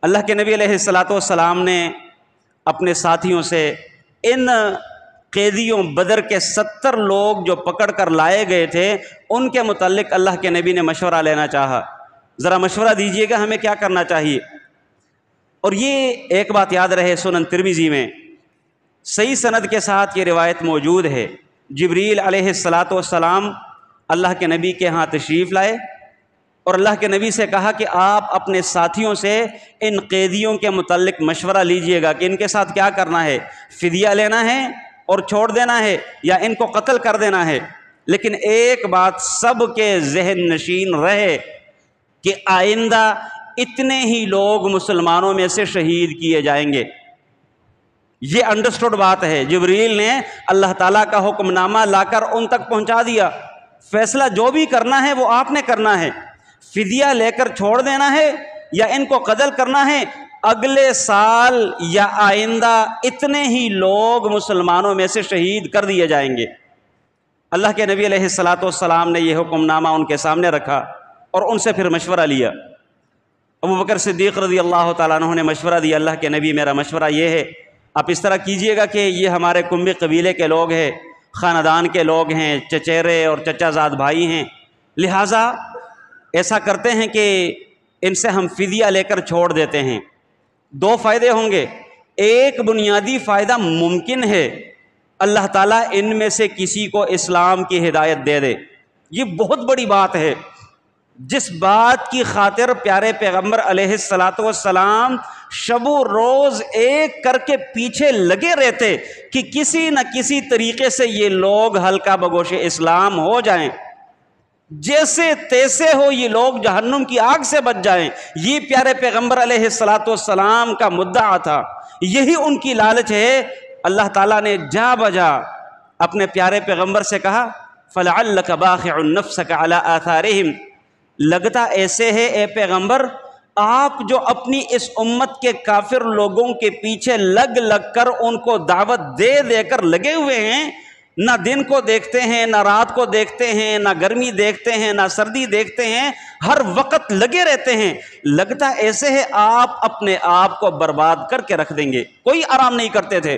اللہ کے نبی علیہ الصلاۃ والسلام نے اپنے ساتھیوں سے ان قیدیوں بدر کے 70 لوگ جو پکڑ کر لائے گئے تھے ان کے متعلق اللہ کے نبی نے مشورہ لینا چاہا، ذرا مشورہ دیجئے گا ہمیں کیا کرنا چاہیے۔ اور یہ ایک بات یاد رہے، سنن ترمذی میں صحیح سند کے ساتھ یہ روایت موجود ہے، جبریل علیہ الصلاۃ والسلام اللہ کے نبی کے ہاں تشریف لائے اور اللہ کے نبی سے کہا کہ آپ اپنے ساتھیوں سے ان قیدیوں کے متعلق مشورہ لیجئے گا کہ ان کے ساتھ کیا کرنا ہے، فدیہ لینا ہے اور چھوڑ دینا ہے یا ان کو قتل کر دینا ہے۔ لیکن ایک بات سب کے ذہن نشین رہے کہ آئندہ اتنے ہی لوگ مسلمانوں میں سے شہید کیے جائیں گے۔ یہ انڈرسٹوڈ بات ہے، جبریل نے اللہ تعالیٰ کا حکم نامہ لا کر ان تک پہنچا دیا، فیصلہ جو بھی کرنا ہے وہ آپ نے کرنا ہے، فدیہ لے کر چھوڑ دینا ہے یا ان کو قتل کرنا ہے، اگلے سال یا آئندہ اتنے ہی لوگ مسلمانوں میں سے شہید کر دیے جائیں گے۔ اللہ کے نبی علیہ الصلاۃ والسلام نے یہ حکم نامہ ان کے سامنے رکھا اور ان سے پھر مشورہ لیا۔ ابو بکر صدیق رضی اللہ تعالیٰ عنہ نے مشورہ دیا، اللہ کے نبی میرا مشورہ یہ ہے، آپ اس طرح کیجئے گا کہ یہ ہمارے کنبی قبیلے کے لوگ ہیں، خاندان کے لوگ ہیں، چچیرے اور چچا زاد بھائی ہیں، لہٰذا ایسا کرتے ہیں کہ ان سے ہم فدیہ لے کر چھوڑ دیتے ہیں۔ دو فائدے ہوں گے، ایک بنیادی فائدہ ممکن ہے اللہ تعالیٰ ان میں سے کسی کو اسلام کی ہدایت دے دے، یہ بہت بڑی بات ہے۔ جس بات کی خاطر پیارے پیغمبر علیہ الصلاۃ والسلام شب و روز ایک کر کے پیچھے لگے رہتے کہ کسی نہ کسی طریقے سے یہ لوگ حلقہ بگوش اسلام ہو جائیں، جیسے تیسے ہو یہ لوگ جہنم کی آگ سے بچ جائیں، یہ پیارے پیغمبر علیہ الصلاۃ والسلام کا مدعا تھا، یہی ان کی لالچ ہے۔ اللہ تعالیٰ نے جا بجا اپنے پیارے پیغمبر سے کہا فَلَعَلَّكَ بَاخِعٌ نَفْسَكَ عَلَىٰ آثَارِهِمْ، لگتا ایسے ہے اے پیغمبر آپ جو اپنی اس امت کے کافر لوگوں کے پیچھے لگ لگ کر ان کو دعوت دے دے کر لگے ہوئے ہیں، نہ دن کو دیکھتے ہیں نہ رات کو دیکھتے ہیں، نہ گرمی دیکھتے ہیں نہ سردی دیکھتے ہیں، ہر وقت لگے رہتے ہیں، لگتا ایسے ہے آپ اپنے آپ کو برباد کر کے رکھ دیں گے۔ کوئی آرام نہیں کرتے تھے،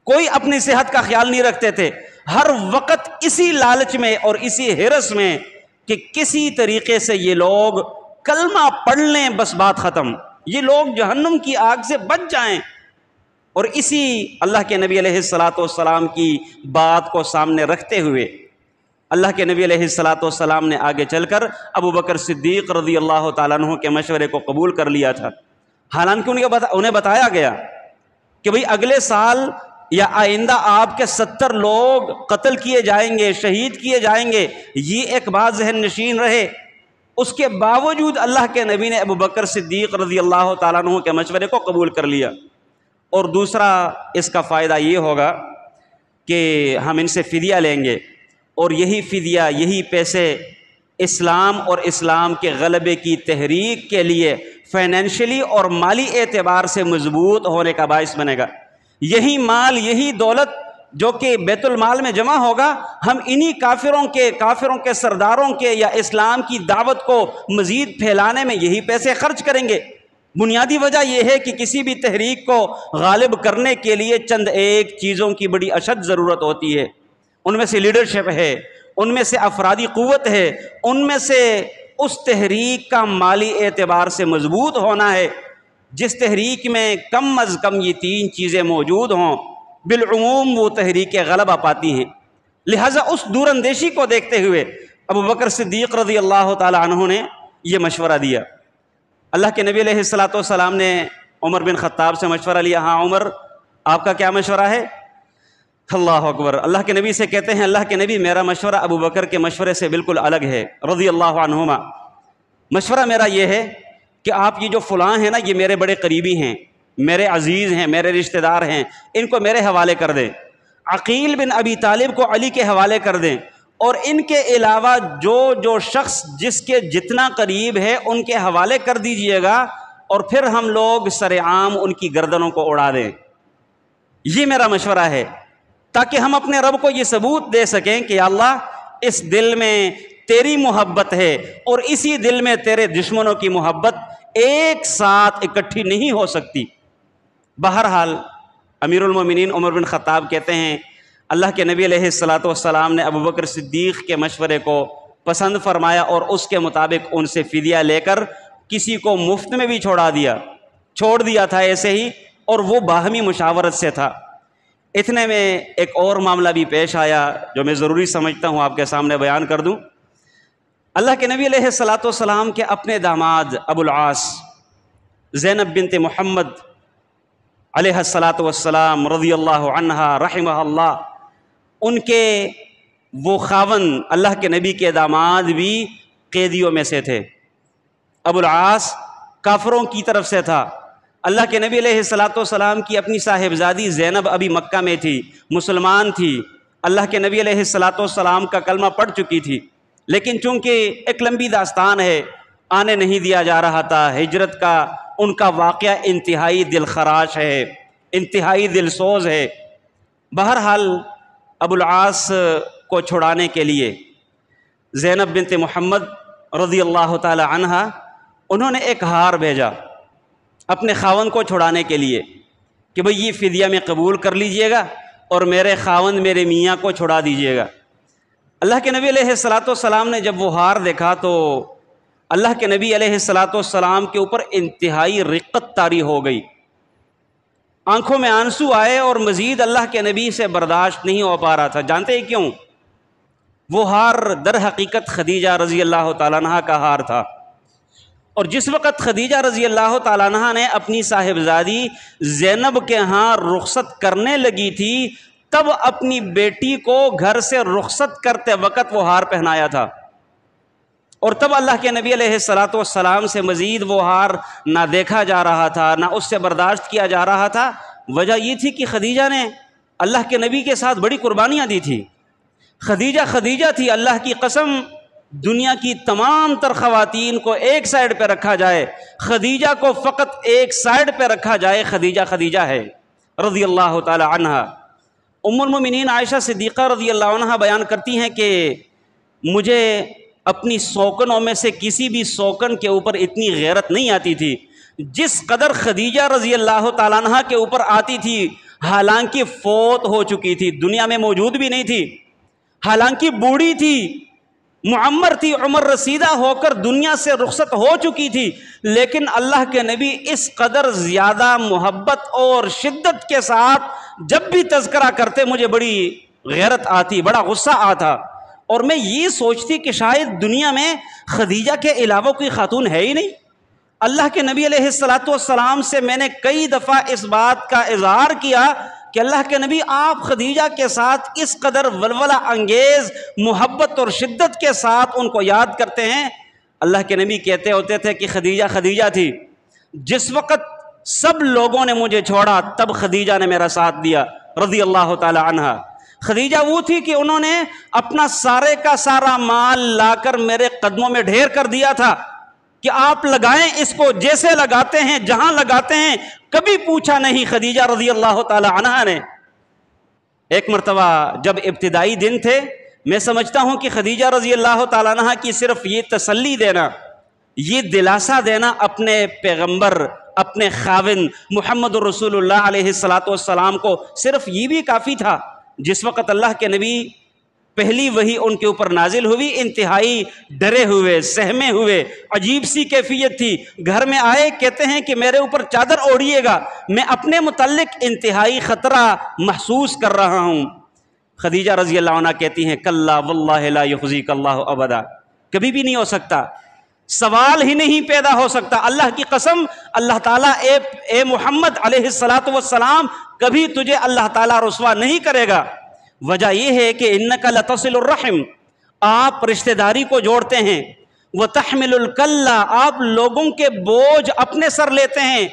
کوئی اپنی صحت کا خیال نہیں رکھتے تھے، ہر وقت اسی لالچ میں اور اسی ہرس میں کہ کسی طریقے سے یہ لوگ کلمہ پڑھ لیں بس بات ختم، یہ لوگ جہنم کی آگ سے بچ جائیں۔ اور اسی اللہ کے نبی علیہ الصلاۃ والسلام کی بات کو سامنے رکھتے ہوئے اللہ کے نبی علیہ الصلاۃ والسلام نے آگے چل کر ابو بکر صدیق رضی اللہ تعالیٰ عنہ کے مشورے کو قبول کر لیا تھا، حالانکہ انہیں بتایا گیا کہ بھئی اگلے سال یا آئندہ آپ کے 70 لوگ قتل کیے جائیں گے، شہید کیے جائیں گے، یہ ایک بات ذہن نشین رہے۔ اس کے باوجود اللہ کے نبی نے ابو بکر صدیق رضی اللہ تعالیٰ عنہ کے مشورے کو قبول کر لیا۔ اور دوسرا اس کا فائدہ یہ ہوگا کہ ہم ان سے فدیہ لیں گے اور یہی فدیہ، یہی پیسے اسلام اور اسلام کے غلبے کی تحریک کے لیے فائنینشلی اور مالی اعتبار سے مضبوط ہونے کا باعث بنے گا۔ یہی مال، یہی دولت جو کہ بیت المال میں جمع ہوگا، ہم انہی کافروں کے سرداروں کے یا اسلام کی دعوت کو مزید پھیلانے میں یہی پیسے خرچ کریں گے۔ بنیادی وجہ یہ ہے کہ کسی بھی تحریک کو غالب کرنے کے لیے چند ایک چیزوں کی بڑی اشد ضرورت ہوتی ہے، ان میں سے لیڈرشپ ہے، ان میں سے افرادی قوت ہے، ان میں سے اس تحریک کا مالی اعتبار سے مضبوط ہونا ہے۔ جس تحریک میں کم از کم یہ 3 چیزیں موجود ہوں، بالعموم وہ تحریک غلبہ پاتی ہیں۔ لہٰذا اس دور اندیشی کو دیکھتے ہوئے ابو بکر صدیق رضی اللہ تعالی عنہ نے یہ مشورہ دیا۔ اللہ کے نبی علیہ الصلاۃ والسلام نے عمر بن خطاب سے مشورہ لیا، ہاں عمر آپ کا کیا مشورہ ہے؟ اللہ اکبر، اللہ کے نبی سے کہتے ہیں اللہ کے نبی میرا مشورہ ابو بکر کے مشورے سے بالکل الگ ہے رضی اللہ عنہما۔ مشورہ میرا یہ ہے کہ آپ یہ جو فلاں ہیں نا، یہ میرے بڑے قریبی ہیں، میرے عزیز ہیں، میرے رشتہ دار ہیں، ان کو میرے حوالے کر دیں۔ عقیل بن ابی طالب کو علی کے حوالے کر دیں، اور ان کے علاوہ جو شخص جس کے جتنا قریب ہے ان کے حوالے کر دیجئے گا، اور پھر ہم لوگ سرعام ان کی گردنوں کو اڑا دیں۔ یہ میرا مشورہ ہے، تاکہ ہم اپنے رب کو یہ ثبوت دے سکیں کہ یا اللہ اس دل میں تیری محبت ہے اور اسی دل میں تیرے دشمنوں کی محبت، ایک ساتھ اکٹھی نہیں ہو سکتی۔ بہرحال امیر المومنین عمر بن خطاب کہتے ہیں اللہ کے نبی علیہ الصلاۃ والسلام نے ابوبکر صدیق کے مشورے کو پسند فرمایا اور اس کے مطابق ان سے فدیہ لے کر کسی کو مفت میں بھی چھوڑ دیا تھا ایسے ہی، اور وہ باہمی مشاورت سے تھا۔ اتنے میں ایک اور معاملہ بھی پیش آیا جو میں ضروری سمجھتا ہوں آپ کے سامنے بیان کر دوں۔ اللہ کے نبی علیہ الصلاۃ والسلام کے اپنے داماد ابو العاص زینب بنت محمد علیہ الصلاۃ والسلام رضی اللہ عنہا رحمہ اللہ، ان کے وہ خاوند اللہ کے نبی کے داماد بھی قیدیوں میں سے تھے۔ ابو العاص کافروں کی طرف سے تھا۔ اللہ کے نبی علیہ الصلاۃ والسلام کی اپنی صاحبزادی زینب ابھی مکہ میں تھی، مسلمان تھی، اللہ کے نبی علیہ الصلاۃ والسلام کا کلمہ پڑھ چکی تھی، لیکن چونکہ ایک لمبی داستان ہے، آنے نہیں دیا جا رہا تھا۔ ہجرت کا ان کا واقعہ انتہائی دل خراش ہے، انتہائی دل سوز ہے۔ بہرحال ابو العاص کو چھڑانے کے لیے زینب بنت محمد رضی اللہ تعالی عنہا انہوں نے ایک ہار بھیجا اپنے خاوند کو چھڑانے کے لیے کہ بھئی یہ فدیہ میں قبول کر لیجئے گا اور میرے خاوند میرے میاں کو چھڑا دیجئے گا۔ اللہ کے نبی علیہ الصلاۃ والسلام نے جب وہ ہار دیکھا تو اللہ کے نبی علیہ الصلاۃ والسلام کے اوپر انتہائی رقت طاری ہو گئی، آنکھوں میں آنسو آئے اور مزید اللہ کے نبی سے برداشت نہیں ہو پا رہا تھا۔ جانتے ہیں کیوں؟ وہ ہار در حقیقت خدیجہ رضی اللہ تعالیٰ عنہ کا ہار تھا، اور جس وقت خدیجہ رضی اللہ تعالیٰ عنہ نے اپنی صاحبزادی زینب کے ہاں رخصت کرنے لگی تھی، تب اپنی بیٹی کو گھر سے رخصت کرتے وقت وہ ہار پہنایا تھا، اور تب اللہ کے نبی علیہ الصلاۃ والسلام سے مزید وہ ہار نہ دیکھا جا رہا تھا، نہ اس سے برداشت کیا جا رہا تھا۔ وجہ یہ تھی کہ خدیجہ نے اللہ کے نبی کے ساتھ بڑی قربانیاں دی تھی۔ خدیجہ تھی، اللہ کی قسم دنیا کی تمام تر خواتین کو ایک سائڈ پہ رکھا جائے، خدیجہ کو فقط ایک سائڈ پہ رکھا جائے، خدیجہ ہے رضی اللہ تعالی عنہ۔ ام المومنین عائشہ صدیقہ رضی اللہ عنہ بیان کرتی ہیں کہ مجھے اپنی سوکنوں میں سے کسی بھی سوکن کے اوپر اتنی غیرت نہیں آتی تھی جس قدر خدیجہ رضی اللہ تعالیٰ عنہ کے اوپر آتی تھی، حالانکہ فوت ہو چکی تھی، دنیا میں موجود بھی نہیں تھی، حالانکہ بوڑھی تھی، معمر تھی، عمر رسیدہ ہو کر دنیا سے رخصت ہو چکی تھی، لیکن اللہ کے نبی اس قدر زیادہ محبت اور شدت کے ساتھ جب بھی تذکرہ کرتے مجھے بڑی غیرت آتی، بڑا غصہ آتا، اور میں یہ سوچتی کہ شاید دنیا میں خدیجہ کے علاوہ کوئی خاتون ہے ہی نہیں۔ اللہ کے نبی علیہ الصلاۃ والسلام سے میں نے کئی دفعہ اس بات کا اظہار کیا کہ اللہ کے نبی آپ خدیجہ کے ساتھ اس قدر ولولہ انگیز محبت اور شدت کے ساتھ ان کو یاد کرتے ہیں۔ اللہ کے نبی کہتے ہوتے تھے کہ خدیجہ تھی، جس وقت سب لوگوں نے مجھے چھوڑا تب خدیجہ نے میرا ساتھ دیا رضی اللہ تعالی عنہ۔ خدیجہ وہ تھی کہ انہوں نے اپنا سارے کا سارا مال لا کر میرے قدموں میں ڈھیر کر دیا تھا کہ آپ لگائیں اس کو، جیسے لگاتے ہیں، جہاں لگاتے ہیں، کبھی پوچھا نہیں خدیجہ رضی اللہ تعالی عنہا نے۔ ایک مرتبہ جب ابتدائی دن تھے، میں سمجھتا ہوں کہ خدیجہ رضی اللہ تعالی عنہا کی صرف یہ تسلی دینا، یہ دلاسا دینا اپنے پیغمبر، اپنے خاوند محمد الرسول اللہ علیہ الصلاۃ والسلام کو، صرف یہ بھی کافی تھا۔ جس وقت اللہ کے نبی پہلی وحی ان کے اوپر نازل ہوئی، انتہائی ڈرے ہوئے، سہمے ہوئے، عجیب سی کیفیت تھی، گھر میں آئے، کہتے ہیں کہ میرے اوپر چادر اوڑھیے گا، میں اپنے متعلق انتہائی خطرہ محسوس کر رہا ہوں۔ خدیجہ رضی اللہ عنہ کہتی ہیں کلا واللہ لا یخزیک اللہ ابدا، کبھی بھی نہیں ہو سکتا، سوال ہی نہیں پیدا ہو سکتا، اللہ کی قسم اللہ تعالیٰ اے محمد علیہ الصلاۃ والسلام کبھی تجھے اللہ تعالیٰ رسوا نہیں کرے گا۔ وجہ یہ ہے کہ انک لتصل الرحم، آپ رشتہ داری کو جوڑتے ہیں، وتحمل الکلہ، آپ لوگوں کے بوجھ اپنے سر لیتے ہیں،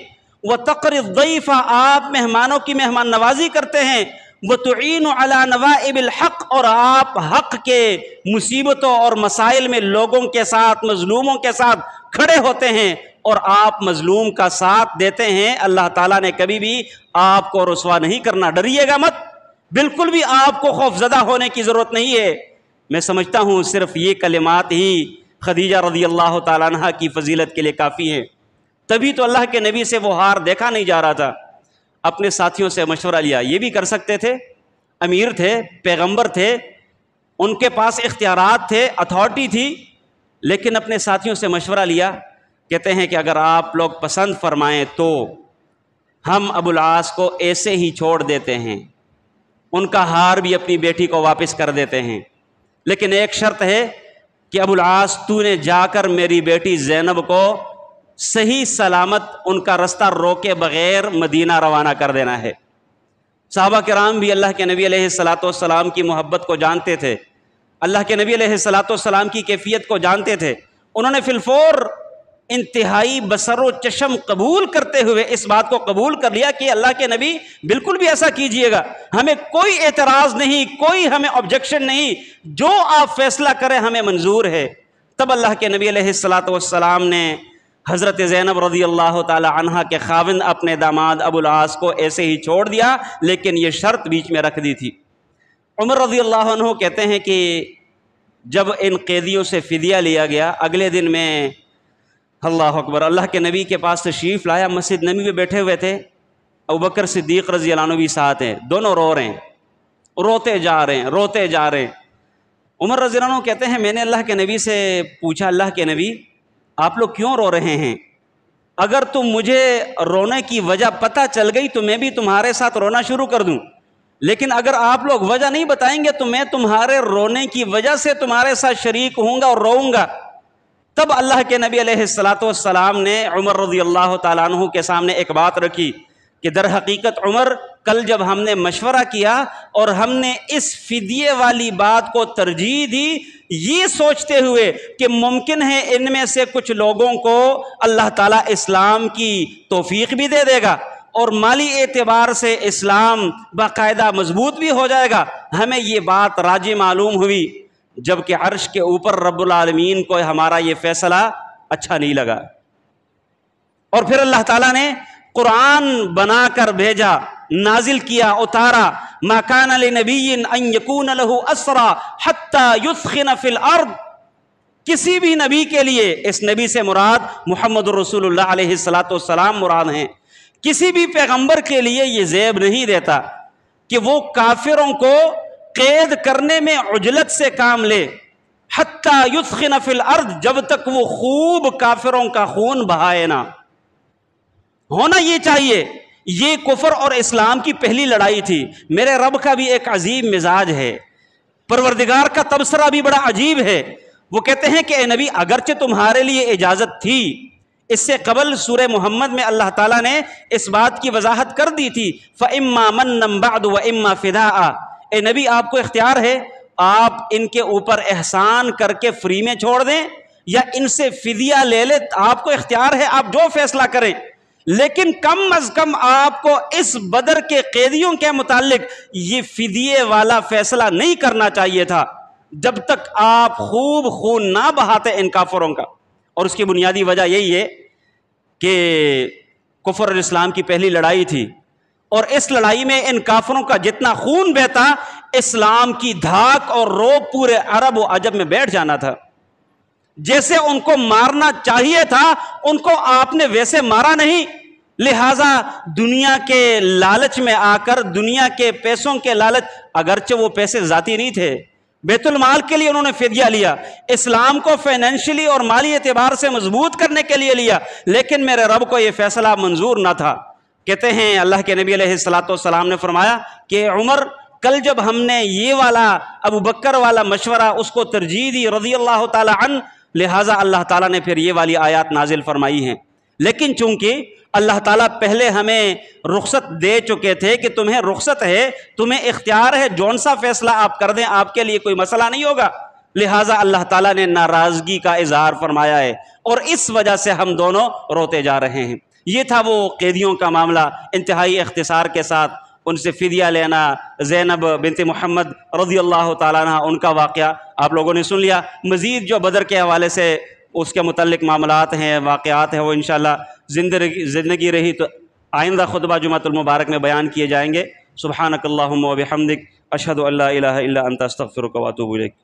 وتقری الضیف، آپ مہمانوں کی مہمان نوازی کرتے ہیں، وتعین علی نوائب الحق، اور آپ حق کے مصیبتوں اور مسائل میں لوگوں کے ساتھ، مظلوموں کے ساتھ کھڑے ہوتے ہیں اور آپ مظلوم کا ساتھ دیتے ہیں۔ اللہ تعالیٰ نے کبھی بھی آپ کو رسوا نہیں کرنا، ڈریے گا مت، بالکل بھی آپ کو خوف زدہ ہونے کی ضرورت نہیں ہے۔ میں سمجھتا ہوں صرف یہ کلمات ہی خدیجہ رضی اللہ تعالیٰ عنہ کی فضیلت کے لیے کافی ہیں۔ تبھی تو اللہ کے نبی سے وہ ہار دیکھا نہیں جا رہا تھا۔ اپنے ساتھیوں سے مشورہ لیا، یہ بھی کر سکتے تھے، امیر تھے، پیغمبر تھے، ان کے پاس اختیارات تھے، اتھارٹی تھی، لیکن اپنے ساتھیوں سے مشورہ لیا۔ کہتے ہیں کہ اگر آپ لوگ پسند فرمائیں تو ہم ابو العاص کو ایسے ہی چھوڑ دیتے ہیں، ان کا ہار بھی اپنی بیٹی کو واپس کر دیتے ہیں، لیکن ایک شرط ہے کہ ابو العاص تو نے جا کر میری بیٹی زینب کو صحیح سلامت ان کا رستہ روکے بغیر مدینہ روانہ کر دینا ہے۔ صحابہ کرام بھی اللہ کے نبی علیہ الصلاۃ والسلام کی محبت کو جانتے تھے، اللہ کے نبی علیہ الصلاۃ والسلام کی کیفیت کو جانتے تھے۔ انہوں نے فی الفور انتہائی بصر و چشم قبول کرتے ہوئے اس بات کو قبول کر لیا کہ اللہ کے نبی بالکل بھی ایسا کیجئے گا، ہمیں کوئی اعتراض نہیں، کوئی ہمیں آبجیکشن نہیں، جو آپ فیصلہ کریں ہمیں منظور ہے۔ تب اللہ کے نبی علیہ الصلاۃ والسلام نے حضرت زینب رضی اللہ تعالی عنہا کے خاوند اپنے داماد ابو العاص کو ایسے ہی چھوڑ دیا، لیکن یہ شرط بیچ میں رکھ دی تھی۔ عمر رضی اللہ عنہ کہتے ہیں کہ جب ان قیدیوں سے فدیہ لیا گیا، اگلے دن میں اللہ اکبر اللہ کے نبی کے پاس تشریف لایا، مسجد نبی میں بیٹھے ہوئے تھے، ابوبکر صدیق رضی اللہ عنہ بھی ساتھ ہیں، دونوں رو رہے ہیں، روتے جا رہے ہیں۔ عمر رضی اللہ عنہ کہتے ہیں میں نے اللہ کے نبی سے پوچھا، اللہ کے نبی آپ لوگ کیوں رو رہے ہیں؟ اگر تم مجھے رونے کی وجہ پتہ چل گئی تو میں بھی تمہارے ساتھ رونا شروع کر دوں، لیکن اگر آپ لوگ وجہ نہیں بتائیں گے تو میں تمہارے رونے کی وجہ سے تمہارے ساتھ شریک ہوں گا اور روؤں گا۔ تب اللہ کے نبی علیہ الصلاۃ والسلام نے عمر رضی اللہ تعالیٰ عنہ کے سامنے ایک بات رکھی کہ در حقیقت عمر، کل جب ہم نے مشورہ کیا اور ہم نے اس فدیے والی بات کو ترجیح دی، یہ سوچتے ہوئے کہ ممکن ہے ان میں سے کچھ لوگوں کو اللہ تعالیٰ اسلام کی توفیق بھی دے دے گا اور مالی اعتبار سے اسلام باقاعدہ مضبوط بھی ہو جائے گا، ہمیں یہ بات راجی معلوم ہوئی، جبکہ عرش کے اوپر رب العالمین کو ہمارا یہ فیصلہ اچھا نہیں لگا۔ اور پھر اللہ تعالیٰ نے قرآن بنا کر بھیجا، نازل کیا، اتارا، ما کان لنبی ان یکون لہ اسری حتی یثخن فی الارض۔ کسی بھی نبی کے لیے، اس نبی سے مراد محمد رسول اللہ علیہ الصلاۃ والسلام مراد ہیں، کسی بھی پیغمبر کے لیے یہ زیب نہیں دیتا کہ وہ کافروں کو قید کرنے میں عجلت سے کام لے، حتی یثخن فی الارض، جب تک وہ خوب کافروں کا خون بہائے نہ۔ ہونا یہ چاہیے، یہ کفر اور اسلام کی پہلی لڑائی تھی۔ میرے رب کا بھی ایک عجیب مزاج ہے، پروردگار کا تبصرہ بھی بڑا عجیب ہے۔ وہ کہتے ہیں کہ اے نبی اگرچہ تمہارے لیے اجازت تھی، اس سے قبل سورہ محمد میں اللہ تعالیٰ نے اس بات کی وضاحت کر دی تھی، فَإِمَّا مَنًّا بَعْدُ وَإِمَّا فِدَاءً، اے نبی آپ کو اختیار ہے، آپ ان کے اوپر احسان کر کے فری میں چھوڑ دیں یا ان سے فدیہ لے لیں، آپ کو اختیار ہے، آپ جو فیصلہ کریں، لیکن کم از کم آپ کو اس بدر کے قیدیوں کے متعلق یہ فدیے والا فیصلہ نہیں کرنا چاہیے تھا جب تک آپ خوب خون نہ بہاتے ان کافروں کا۔ اور اس کی بنیادی وجہ یہی ہے کہ کفر اور اسلام کی پہلی لڑائی تھی، اور اس لڑائی میں ان کافروں کا جتنا خون بہتا، اسلام کی دھاک اور روب پورے عرب و عجم میں بیٹھ جانا تھا۔ جیسے ان کو مارنا چاہیے تھا ان کو آپ نے ویسے مارا نہیں، لہٰذا دنیا کے لالچ میں آ کر، دنیا کے پیسوں کے لالچ، اگرچہ وہ پیسے ذاتی نہیں تھے، بیت المال کے لیے انہوں نے فدیہ لیا، اسلام کو فائنینشلی اور مالی اعتبار سے مضبوط کرنے کے لیے لیا، لیکن میرے رب کو یہ فیصلہ منظور نہ تھا۔ کہتے ہیں اللہ کے نبی علیہ الصلاۃ والسلام نے فرمایا کہ عمر، کل جب ہم نے یہ والا ابو بکر والا مشورہ اس کو ترجیح دی رضی اللہ تعالی عنہ، لہٰذا اللہ تعالیٰ نے پھر یہ والی آیات نازل فرمائی ہیں۔ لیکن چونکہ اللہ تعالیٰ پہلے ہمیں رخصت دے چکے تھے کہ تمہیں رخصت ہے، تمہیں اختیار ہے، جون سا فیصلہ آپ کر دیں آپ کے لیے کوئی مسئلہ نہیں ہوگا، لہٰذا اللہ تعالیٰ نے ناراضگی کا اظہار فرمایا ہے، اور اس وجہ سے ہم دونوں روتے جا رہے ہیں۔ یہ تھا وہ قیدیوں کا معاملہ، انتہائی اختصار کے ساتھ ان سے فدیہ لینا، زینب بنت محمد رضی اللہ تعالیٰ عنہ ان کا واقعہ آپ لوگوں نے سن لیا۔ مزید جو بدر کے حوالے سے اس کے متعلق معاملات ہیں، واقعات ہیں، وہ انشاءاللہ زندگی رہی تو آئندہ خطبہ جمعۃ المبارک میں بیان کیے جائیں گے۔ سبحانک اللہم و بحمدک، اشہد ان لا الہ الا انت، استغفرک و اتوب الیک۔